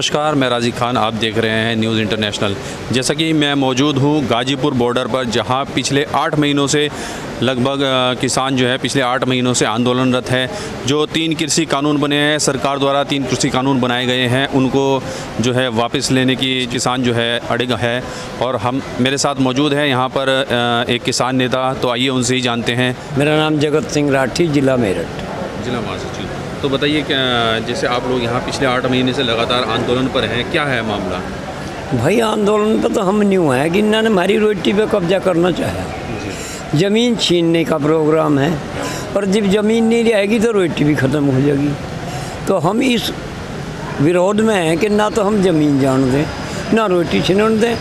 नमस्कार, मैं राजी खान, आप देख रहे हैं न्यूज़ इंटरनेशनल। जैसा कि मैं मौजूद हूँ गाजीपुर बॉर्डर पर, जहाँ पिछले 8 महीनों से लगभग किसान जो है पिछले 8 महीनों से आंदोलनरत है। जो 3 कृषि कानून बने हैं, सरकार द्वारा 3 कृषि कानून बनाए गए हैं, उनको जो है वापस लेने की किसान जो है अड़िग है। और हम मेरे साथ मौजूद हैं यहाँ पर एक किसान नेता, तो आइए उनसे ही जानते हैं। मेरा नाम जगत सिंह राठी, जिला मेरठ। जिला महासचिव। तो बताइए क्या, जैसे आप लोग यहाँ पिछले 8 महीने से लगातार आंदोलन पर हैं, क्या है मामला? भाई आंदोलन पर तो हम न्यू है कि इन्होंने हमारी रोटी पे कब्जा करना चाहा, ज़मीन छीनने का प्रोग्राम है। और जब ज़मीन नहीं रहेगी तो रोटी भी ख़त्म हो जाएगी। तो हम इस विरोध में हैं कि ना तो हम ज़मीन जान दें, ना रोटी छीन दें।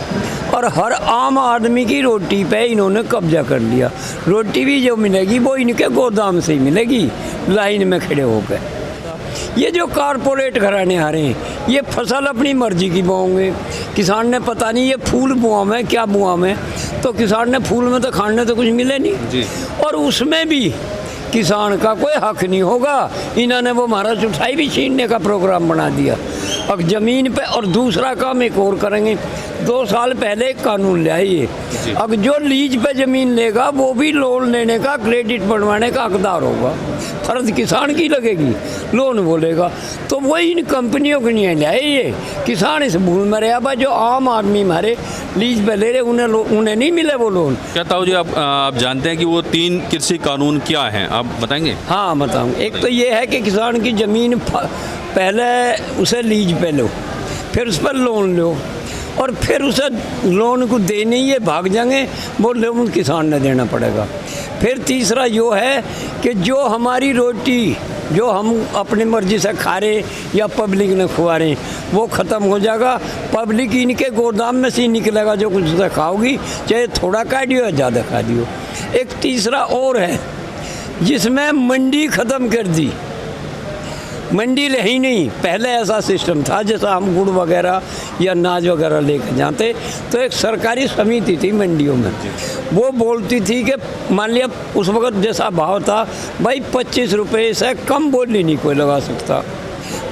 और हर आम आदमी की रोटी पे इन्होंने कब्जा कर लिया। रोटी भी जो मिलेगी वो इनके गोदाम से ही मिलेगी, लाइन में खड़े होकर। ये जो कारपोरेट घराने आ रहे हैं, ये फसल अपनी मर्जी की बोएंगे। किसान ने पता नहीं ये फूल बुआ में क्या बुआ में, तो किसान ने फूल में तो खाने तो कुछ मिले नहीं जी। और उसमें भी किसान का कोई हक नहीं होगा। इन्होंने वो महाराज उठाई भी छीनने का प्रोग्राम बना दिया। अब ज़मीन पे, और दूसरा काम एक और करेंगे, 2 साल पहले एक कानून ले आइए, अब जो लीज पे ज़मीन लेगा वो भी लोन लेने का, क्रेडिट बनवाने का हकदार होगा। फर्ज किसान की लगेगी, लोन वो लेगा। तो वही इन कंपनियों के नहीं ले आइए। किसान इस भूल में रहा भाई, जो आम आदमी हमारे लीज पे ले रहे उन्हें नहीं मिले वो लोन। क्या ताऊ जी, आप जानते हैं कि वो 3 कृषि कानून क्या हैं, आप बताएंगे? हाँ बताऊँ। एक तो ये है कि किसान की ज़मीन पहले उसे लीज पे लो, फिर उस पर लोन लो, और फिर उसे लोन को देने ही भाग जाएंगे, वो लोन किसान ने देना पड़ेगा। फिर तीसरा यो है कि जो हमारी रोटी जो हम अपनी मर्जी से खा रहे या पब्लिक ने खुआ रहे, वो ख़त्म हो जाएगा। पब्लिक इनके गोदाम में से निकलेगा, जो कुछ उसे खाओगी, चाहे थोड़ा खा दियो या ज़्यादा खा दियो। एक तीसरा और है जिसमें मंडी ख़त्म कर दी। मंडी रही नहीं, पहले ऐसा सिस्टम था जैसा हम गुड़ वगैरह या अनाज वगैरह लेकर जाते, तो एक सरकारी समिति थी मंडियों में, वो बोलती थी कि मान लिया उस वक्त जैसा भाव था, भाई 25 रुपये से कम बोली नहीं कोई लगा सकता,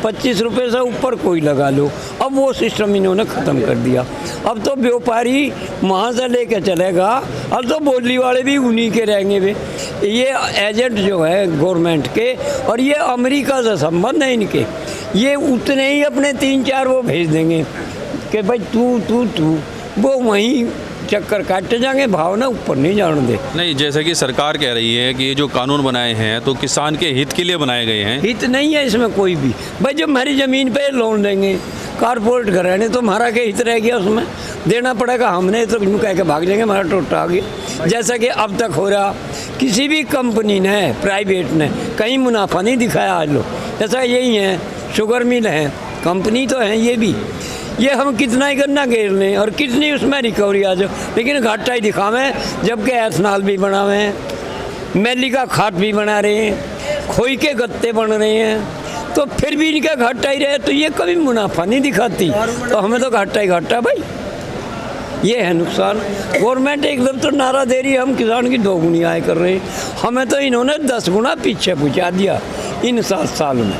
25 रुपये से ऊपर कोई लगा लो। अब वो सिस्टम इन्होंने ख़त्म कर दिया। अब तो व्यापारी वहाँ से लेके चलेगा, अब तो बोली वाले भी उन्हीं के रहेंगे वे। ये एजेंट जो है गवर्नमेंट के, और ये अमेरिका से संबंध है इनके, ये उतने ही अपने 3-4 वो भेज देंगे कि भाई तू वो वहीं चक्कर काटते जाएंगे, भाव ना ऊपर नहीं जाने दे। नहीं, जैसे कि सरकार कह रही है कि ये जो कानून बनाए हैं तो किसान के हित के लिए बनाए गए हैं। हित नहीं है इसमें कोई भी। भाई जब हमारी ज़मीन पे लोन देंगे, कारपोरेट घराने, तो हमारा क्या हित रह गया उसमें? देना पड़ेगा। हमने तो यूँ कह के भाग जाएंगे, हमारा टोटा आ गया। जैसा कि अब तक हो रहा, किसी भी कंपनी ने, प्राइवेट ने कहीं मुनाफा नहीं दिखाया आज लोग। जैसा यही है, शुगर मिल है, कंपनी तो है ये हम कितना ही गन्ना घेर लें और कितनी उसमें रिकवरी आ जाए, लेकिन घाटा ही दिखावें। जबकि एथनॉल भी बनावे हैं, मैली का खाद भी बना रहे हैं, खोई के गत्ते बन रहे हैं, तो फिर भी इनका घाटा ही रहे, तो ये कभी मुनाफा नहीं दिखाती। तो हमें तो घाटा ही घाटा भाई, ये है नुकसान। गवर्नमेंट एकदम तो नारा दे रही है हम किसान की 2 गुनी आय कर रहे हैं, हमें तो इन्होंने 10 गुना पीछे पहुँचा दिया इन 7 साल में।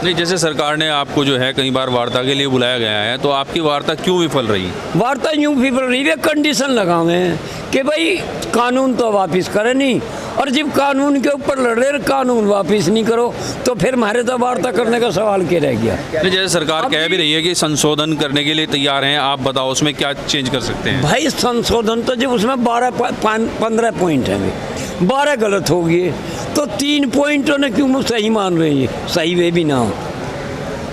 नहीं, जैसे सरकार ने आपको जो है कई बार वार्ता के लिए बुलाया गया है, तो आपकी वार्ता क्यों विफल रही? वार्ता यूँ विफल रही है, कंडीशन लगावे हैं कि भाई कानून तो वापस करे नहीं, और जब कानून के ऊपर लड़ रहे, कानून वापस नहीं करो, तो फिर हमारे तो वार्ता करने का सवाल क्या रह गया? जैसे सरकार कह भी रही है कि संशोधन करने के लिए तैयार हैं, आप बताओ उसमें क्या चेंज कर सकते हैं? भाई संशोधन तो जब उसमें 15 पॉइंट हैं, 12 गलत हो गए, तो 3 पॉइंटों ने क्यों सही मान रहे हैं? सही वे भी ना हो,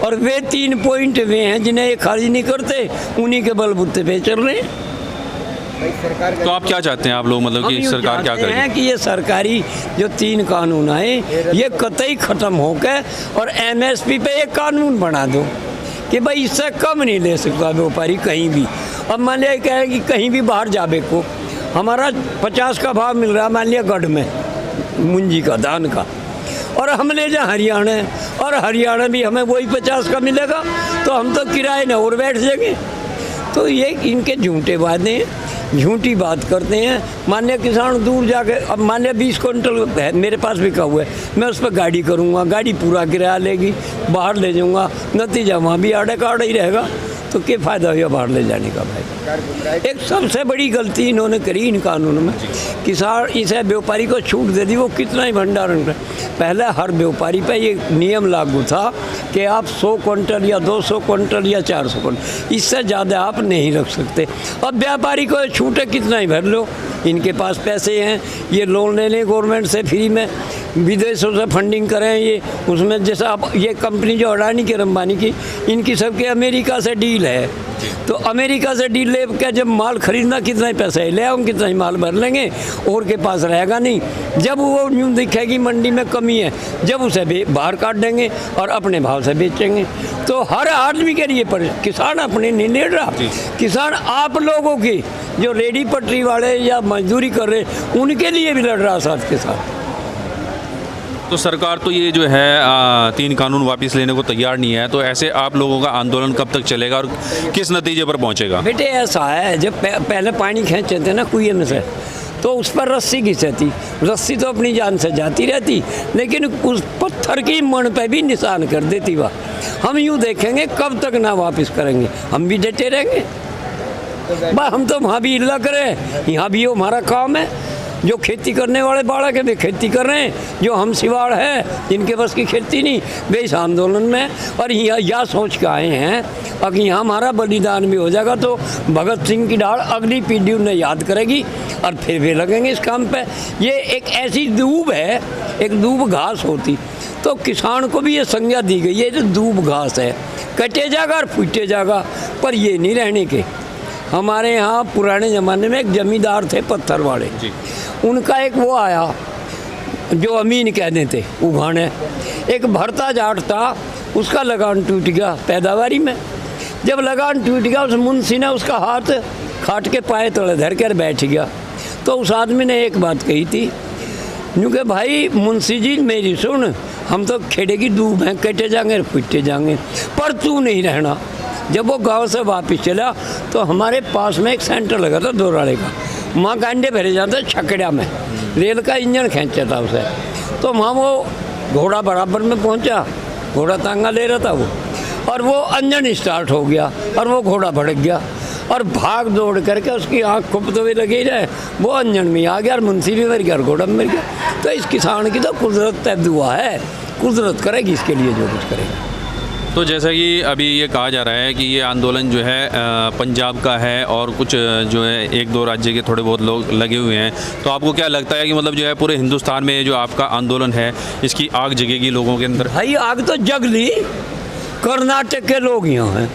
और वे 3 पॉइंट वे हैं जिन्हें ये खारिज नहीं करते, उन्हीं के बलबूते पे चल रहे हैं। तो आप क्या चाहते हैं, आप लोग मतलब कि सरकार क्या करेगी? हैं कि ये सरकारी जो 3 कानून आए, ये कतई ख़त्म होकर, और MSP पे एक कानून बना दो कि भाई इससे कम नहीं ले सकता व्यापारी कहीं भी। अब मान लिया कहे कि कहीं भी बाहर जाबे को हमारा 50 का भाव मिल रहा, मान लिया गढ़ में मुंजी का, धान का, और हम ले जाए हरियाणा, और हरियाणा भी हमें वही 50 का मिलेगा, तो हम तो किराए न और बैठ जाएंगे। तो ये इनके झूठे वादे हैं। झूठी बात करते हैं। मान्य किसान दूर जाके, अब मान्य 20 क्विंटल है मेरे पास बिका हुआ है, मैं उस पर गाड़ी करूँगा, गाड़ी पूरा किराया लेगी, बाहर ले जाऊँगा, नतीजा वहाँ भी आड़े का आड़ा ही रहेगा, तो क्या फ़ायदा हुआ बाहर ले जाने का भाई। एक सबसे बड़ी गलती इन्होंने करी इन कानूनों में, किसान इसे व्यापारी को छूट दे दी, वो कितना ही भंडारण करे। पहले हर व्यापारी पे ये नियम लागू था कि आप 100 क्विंटल या 200 क्विंटल या 400 क्विंटल, इससे ज़्यादा आप नहीं रख सकते। अब व्यापारी को छूट है, कितना ही भर लो, इनके पास पैसे हैं, ये लोन ले लें गवर्नमेंट से फ्री में, विदेशों से फंडिंग करें ये, उसमें जैसा अब ये कंपनी जो अडानी की अंबानी की, इनकी सबके अमेरिका से डील है, तो अमेरिका से डील ले के जब माल खरीदना कितना ही पैसा है ले आओ, कितना ही माल भर लेंगे, और के पास रहेगा नहीं। जब वो न्यूज़ दिखेगी मंडी में कमी है, जब उसे बाहर काट देंगे और अपने भाव से बेचेंगे। तो हर आदमी के लिए किसान अपने नहीं लड़ रहा, किसान आप लोगों की जो रेडी पटरी वाले या मजदूरी कर रहे, उनके लिए भी लड़ रहा साथ के साथ। तो सरकार तो ये जो है 3 कानून वापस लेने को तैयार नहीं है, तो ऐसे आप लोगों का आंदोलन कब तक चलेगा और किस नतीजे पर पहुंचेगा? बेटे ऐसा है, जब पहले पानी खींचते थे ना कुएं में से, तो उस पर रस्सी खींचती, रस्सी तो अपनी जान से जाती रहती, लेकिन उस पत्थर की मन पे भी निशान कर देती वह। हम यूँ देखेंगे कब तक ना वापस करेंगे, हम भी डटे रहेंगे भाई। हम तो वहाँ भी इल्ला करें, यहाँ भी हमारा काम है। जो खेती करने वाले बालक है वे खेती कर रहे हैं, जो हम सिवाड़ है जिनके बस की खेती नहीं, वे इस आंदोलन में। और यहाँ यह सोच के आए हैं अगर यहाँ हमारा बलिदान भी हो जाएगा तो भगत सिंह की डाल अगली पीढ़ी उन्हें याद करेगी और फिर वे लगेंगे इस काम पे। ये एक ऐसी दूब है, एक दूब घास होती, तो किसान को भी ये संज्ञा दी गई है, जो दूब घास है, कटे जाएगा और फूटे जाएगा, पर ये नहीं रहने के। हमारे यहाँ पुराने ज़माने में एक जमींदार थे पत्थर वाले, उनका एक वो आया जो अमीन कहते थे उघाने, एक भरता जाट था, उसका लगान टूट गया पैदावारी में। जब लगान टूट गया, उस मुंशी ने उसका हाथ खाट के पाए तले धर कर बैठ गया। तो उस आदमी ने एक बात कही थी, क्योंकि भाई मुंशी जी मेरी सुन, हम तो खेड़े की दूब हैं, कटे जाएंगे फूटे जाएंगे, पर तू नहीं रहना। जब वो गांव से वापस चला तो हमारे पास में एक सेंटर लगा था दोराड़े का, वहाँ गांडे भरे जाते छकड़ा में, रेल का इंजन खींचा था उसे। तो वहाँ वो घोड़ा बराबर में पहुँचा, घोड़ा तांगा ले रहा था वो, और वो इंजन स्टार्ट हो गया और वो घोड़ा भड़क गया और भाग दौड़ करके उसकी आँख खुपते हुए लगी रहे, वो इंजन में आ गया और मुंशी भी मर गया और घोड़ा मर गया। तो इस किसान की तो कुदरत तय दुआ है, कुदरत करेगी इसके लिए जो कुछ करेगी। तो जैसा कि अभी ये कहा जा रहा है कि ये आंदोलन जो है पंजाब का है और कुछ जो है 1-2 राज्य के थोड़े बहुत लोग लगे हुए हैं, तो आपको क्या लगता है कि मतलब जो है पूरे हिंदुस्तान में जो आपका आंदोलन है इसकी आग जगेगी लोगों के अंदर? भाई आग तो जग ली, कर्नाटक के लोग यहाँ हैं,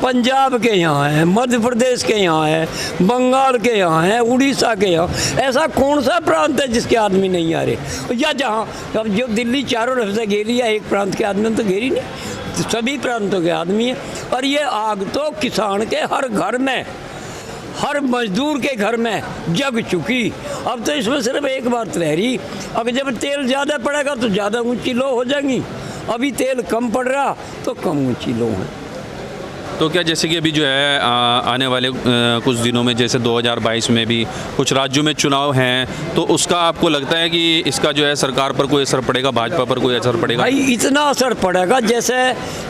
पंजाब के यहाँ हैं, मध्य प्रदेश के यहाँ हैं, बंगाल के यहाँ हैं, उड़ीसा के यहाँ, ऐसा कौन सा प्रांत है जिसके आदमी नहीं आ रहे? या जहाँ अब जो दिल्ली चारों तरफ से घेरी है, एक प्रांत के आदमी तो घेरी नहीं, सभी प्रांतों के आदमी हैं। और ये आग तो किसान के हर घर में, हर मजदूर के घर में जग चुकी। अब तो इसमें सिर्फ एक बात रह रही, अगर जब तेल ज़्यादा पड़ेगा तो ज़्यादा ऊंची लो हो जाएंगी, अभी तेल कम पड़ रहा तो कम ऊंची लो है। तो क्या जैसे कि अभी जो है आने वाले कुछ दिनों में जैसे 2022 में भी कुछ राज्यों में चुनाव हैं, तो उसका आपको लगता है कि इसका जो है सरकार पर कोई असर पड़ेगा, भाजपा पर कोई असर पड़ेगा? भाई इतना असर पड़ेगा, जैसे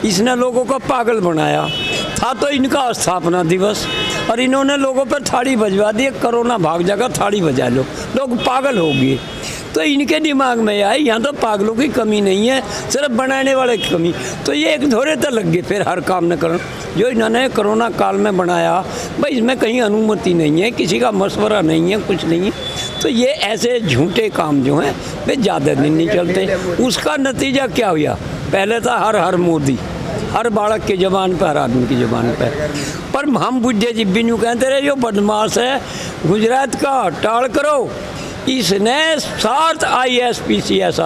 इसने लोगों को पागल बनाया था, तो इनका स्थापना दिवस और इन्होंने लोगों पर थाली बजवा दी, कोरोना भाग जाएगा थाली बजा लो, लोग पागल हो गए। तो इनके दिमाग में आई यहाँ तो पागलों की कमी नहीं है, सिर्फ बनाने वाले की कमी। तो ये एक धोरे तो लग गए फिर हर काम न करना जो इन्होंने कोरोना काल में बनाया। भाई इसमें कहीं अनुमति नहीं है, किसी का मशवरा नहीं है, कुछ नहीं है। तो ये ऐसे झूठे काम जो हैं वे ज़्यादा दिन नहीं चलते। उसका नतीजा क्या हुआ? पहले था हर हर मोदी, हर बालक की ज़बान पर, हर आदमी की ज़बान पर हम बुढ़े जिब्बी यूँ कहते रहे, जो बदमाश है गुजरात का टाल करो। इसने 7 ISPCS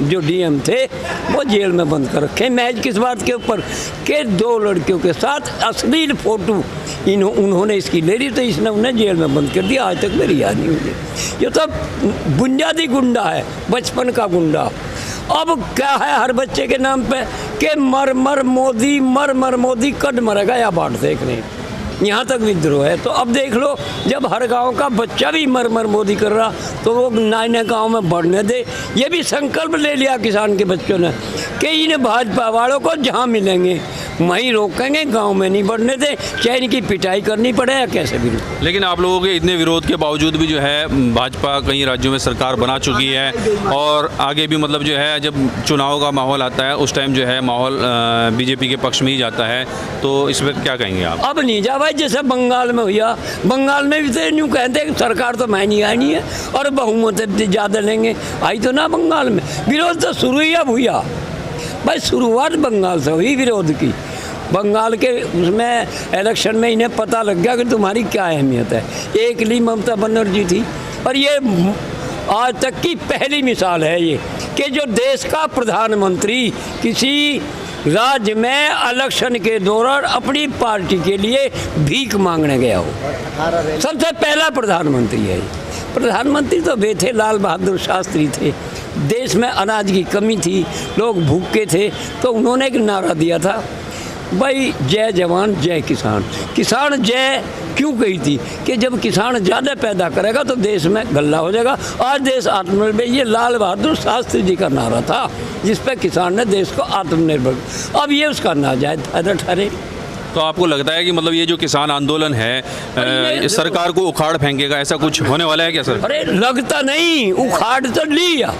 जो DM थे वो जेल में बंद कर रखे। महज किस बात के ऊपर के 2 लड़कियों के साथ अश्लील फोटो उन्होंने इसकी ले ली, तो इसने उन्हें जेल में बंद कर दिया। आज तक मेरी याद नहीं हुई। ये तो बुनियादी गुंडा है, बचपन का गुंडा। अब क्या है हर बच्चे के नाम पे कि मर मर मोदी, मर मर मोदी, कद मरेगा या बाट देख रहे। यहाँ तक विद्रोह है। तो अब देख लो, जब हर गांव का बच्चा भी मर मोदी कर रहा, तो वो नए गांव में बढ़ने दे। ये भी संकल्प ले लिया किसान के बच्चों ने कि इन्हें भाजपा वालों को जहाँ मिलेंगे वहीं रोकेंगे, गांव में नहीं बढ़ने दे, चाहे इनकी पिटाई करनी पड़े या कैसे भी। लेकिन आप लोगों के इतने विरोध के बावजूद भी जो है भाजपा कई राज्यों में सरकार बना चुकी है, और आगे भी मतलब जो है जब चुनाव का माहौल आता है उस टाइम जो है माहौल बीजेपी के पक्ष में ही जाता है। तो इस पर क्या कहेंगे आप? अब नहीं जा भाई, जैसे बंगाल में हुआ, बंगाल में भी तो यूँ कहते हैं कि सरकार तो मैं नहीं आनी है और बहुमत ज़्यादा लेंगे, आई तो ना बंगाल में। विरोध तो शुरू ही अब हुआ भाई, शुरुआत बंगाल से हुई विरोध की। बंगाल के उसमें इलेक्शन में इन्हें पता लग गया कि तुम्हारी क्या अहमियत है। एक ली ममता बनर्जी थी, और ये आज तक की पहली मिसाल है ये कि जो देश का प्रधानमंत्री किसी राज्य में इलेक्शन के दौरान अपनी पार्टी के लिए भीख मांगने गया हो। सबसे पहला प्रधानमंत्री है। प्रधानमंत्री तो वे थे, लाल बहादुर शास्त्री थे। देश में अनाज की कमी थी, लोग भूखे थे, तो उन्होंने एक नारा दिया था भाई, जय जवान जय किसान। किसान जय क्यों कही थी कि जब किसान ज़्यादा पैदा करेगा तो देश में गल्ला हो जाएगा। आज देश आत्मनिर्भर, ये लाल बहादुर शास्त्री जी का नारा था जिस पर किसान ने देश को आत्मनिर्भर। अब ये उसका नाजायज फायदा ठहरे। तो आपको लगता है कि मतलब ये जो किसान आंदोलन है सरकार को उखाड़ फेंकेगा, ऐसा कुछ होने वाला है क्या सर? अरे लगता नहीं, उखाड़ तो लिया।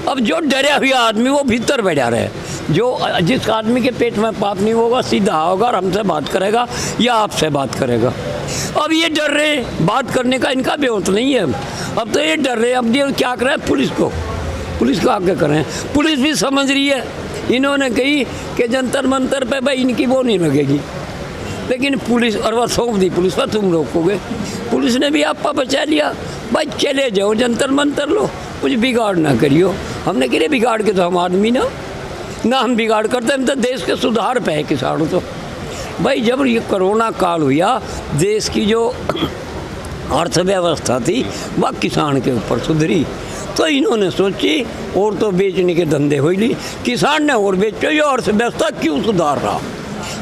अब जो डरा हुआ आदमी वो भीतर बैठा रहे, जो जिस आदमी के पेट में पाप नहीं होगा सीधा होगा और हमसे बात करेगा या आपसे बात करेगा। अब ये डर रहे, बात करने का इनका बेहोश नहीं है। अब तो ये डर रहे, अब ये क्या करें, पुलिस को आगे करें। पुलिस भी समझ रही है, इन्होंने कही कि जंतर मंतर पे भाई इनकी वो नहीं लगेगी, लेकिन पुलिस और वह सौंप दी पुलिस पर, तुम रोकोगे। पुलिस ने भी आपका बचा लिया, भाई चले जाओ जंतर मंतर लो, कुछ बिगाड़ ना करियो। हमने कह बिगाड़ के तो हम आदमी ना हम बिगाड़ करते, हम तो देश के सुधार पे है किसानों। तो भाई जब ये कोरोना काल हुआ, देश की जो अर्थव्यवस्था थी वह किसान के ऊपर सुधरी, तो इन्होंने सोची और तो बेचने के धंधे हो ली, किसान ने और बेचो, ये अर्थव्यवस्था क्यों सुधार रहा।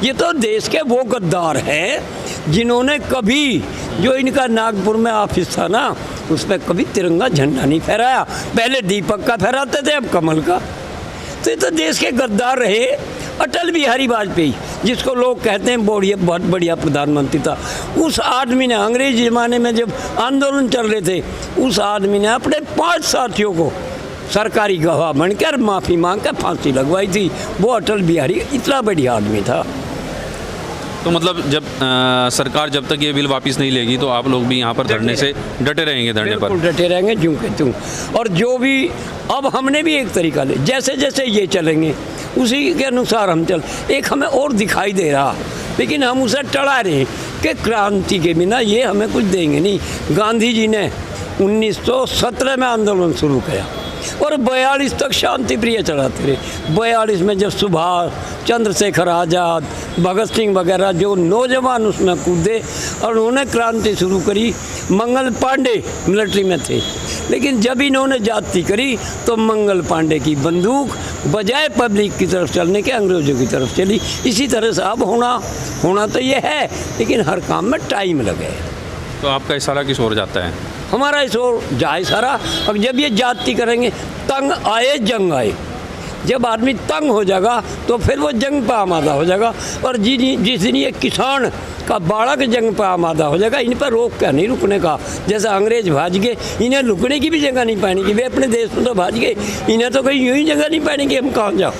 ये तो देश के वो गद्दार हैं जिन्होंने कभी, जो इनका नागपुर में ऑफिस था ना, उस पर कभी तिरंगा झंडा नहीं फहराया। पहले दीपक का फहराते थे, अब कमल का। तो ये तो देश के गद्दार रहे। अटल बिहारी वाजपेयी, जिसको लोग कहते हैं बहुत बढ़िया प्रधानमंत्री था, उस आदमी ने अंग्रेज ज़माने में जब आंदोलन चल रहे थे, उस आदमी ने अपने 5 साथियों को सरकारी गवाह बनकर माफ़ी मांग कर फांसी लगवाई थी। वो अटल बिहारी इतना बढ़िया आदमी था। तो मतलब जब सरकार जब तक ये बिल वापस नहीं लेगी तो आप लोग भी यहाँ पर धरने से डटे रहेंगे, धरने पर डटे रहेंगे यूँ के त्यों। और जो भी, अब हमने भी एक तरीका ले, जैसे जैसे ये चलेंगे उसी के अनुसार हम चल। एक हमें और दिखाई दे रहा, लेकिन हम उसे टला रहे हैं कि क्रांति के बिना ये हमें कुछ देंगे नहीं। गांधी जी ने 1917 में आंदोलन शुरू किया और 42 तक शांति प्रिय चलाते रहे। 42 में जब सुभाष चंद्रशेखर आज़ाद, भगत सिंह वगैरह जो नौजवान उसमें कूदे और उन्होंने क्रांति शुरू करी। मंगल पांडे मिलिट्री में थे, लेकिन जब इन्होंने जाति करी तो मंगल पांडे की बंदूक बजाय पब्लिक की तरफ चलने के अंग्रेज़ों की तरफ चली। इसी तरह से अब होना तो ये है, लेकिन हर काम में टाइम लगे। तो आपका इशारा किस ओर जाता है? हमारा इस ओर जाए सारा। अब जब ये जाति करेंगे, तंग आए जंग आए, जब आदमी तंग हो जाएगा तो फिर वो जंग पर आमादा हो जाएगा। और जिस दिन ये किसान का बाड़क जंग पर आमादा हो जाएगा, इन पर रोक क्या नहीं रुकने का। जैसे अंग्रेज भाज गए, इन्हें रुकने की भी जगह नहीं पाएंगे। वे अपने देश में तो भाज गए, इन्हें तो कहीं यूँ ही जगह नहीं पाएंगे, हम कहाँ जाओ।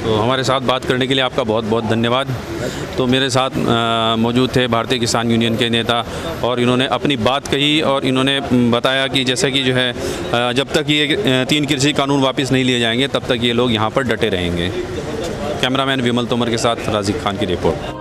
तो हमारे साथ बात करने के लिए आपका बहुत बहुत धन्यवाद। तो मेरे साथ मौजूद थे भारतीय किसान यूनियन के नेता, और इन्होंने अपनी बात कही और इन्होंने बताया कि जैसे कि जो है जब तक ये 3 कृषि कानून वापस नहीं लिए जाएंगे तब तक ये लोग यहाँ पर डटे रहेंगे। कैमरामैन विमल तोमर के साथ राजीव खान की रिपोर्ट।